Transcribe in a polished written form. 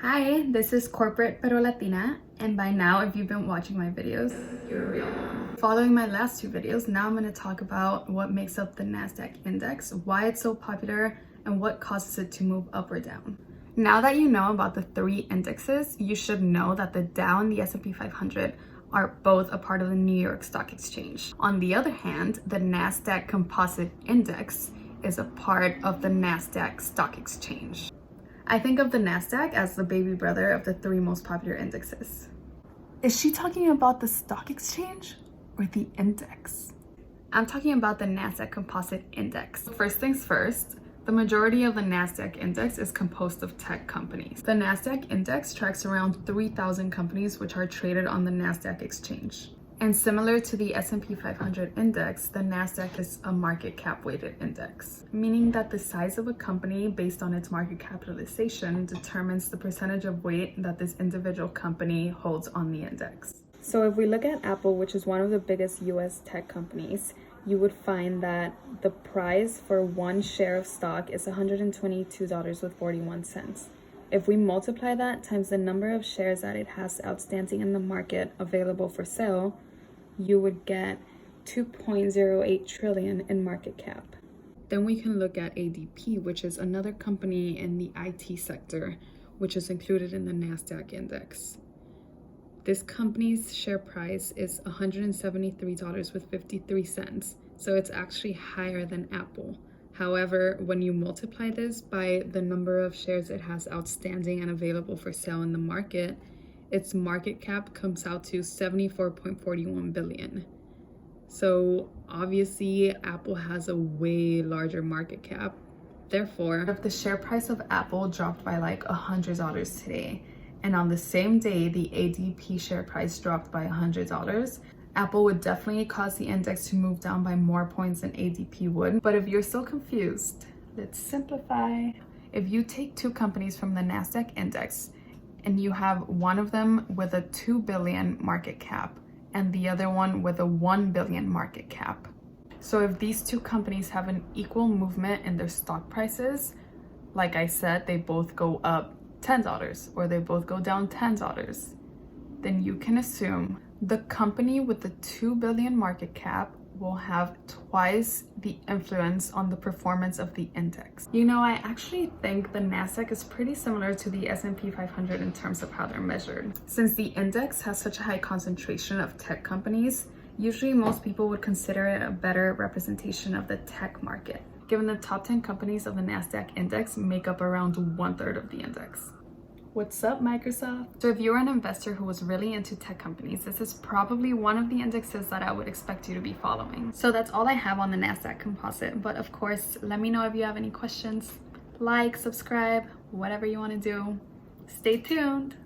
Hi, this is Corporate Pero Latina, and by now, if you've been watching my videos, you're a real one. Following my last two videos, now I'm going to talk about what makes up the NASDAQ index, why it's so popular, and what causes it to move up or down. Now that you know about the three indexes, you should know that the Dow and the S&P 500 are both a part of the New York Stock Exchange. On the other hand, the NASDAQ Composite Index is a part of the Nasdaq Stock Exchange. I think of the NASDAQ as the baby brother of the three most popular indexes. Is she talking about the stock exchange or the index? I'm talking about the NASDAQ Composite Index. First things first, the majority of the NASDAQ index is composed of tech companies. The NASDAQ index tracks around 3,000 companies which are traded on the Nasdaq exchange. And similar to the S&P 500 index, the NASDAQ is a market cap weighted index, meaning that the size of a company based on its market capitalization determines the percentage of weight that this individual company holds on the index. So if we look at Apple, which is one of the biggest US tech companies, you would find that the price for one share of stock is $122.41. If we multiply that times the number of shares that it has outstanding in the market available for sale, you would get 2.08 trillion in market cap. Then we can look at ADP, which is another company in the IT sector, which is included in the NASDAQ index. This company's share price is $173.53, so it's actually higher than Apple. However, when you multiply this by the number of shares it has outstanding and available for sale in the market, its market cap comes out to 74.41 billion. So obviously Apple has a way larger market cap. Therefore, if the share price of Apple dropped by like $100 today, and on the same day the ADP share price dropped by $100, Apple would definitely cause the index to move down by more points than ADP would. But if you're still confused, let's simplify. If you take two companies from the NASDAQ index and you have one of them with a 2 billion market cap and the other one with a 1 billion market cap. So if these two companies have an equal movement in their stock prices, like I said, they both go up $10 or they both go down $10, then you can assume the company with the 2 billion market cap will have twice the influence on the performance of the index. You know, I actually think the NASDAQ is pretty similar to the S&P 500 in terms of how they're measured. Since the index has such a high concentration of tech companies, usually most people would consider it a better representation of the tech market, given the top 10 companies of the NASDAQ index make up around 1/3 of the index. What's up, Microsoft? So if you're an investor who was really into tech companies, this is probably one of the indexes that I would expect you to be following. So that's all I have on the NASDAQ Composite. But of course, let me know if you have any questions. Like, subscribe, whatever you want to do. Stay tuned.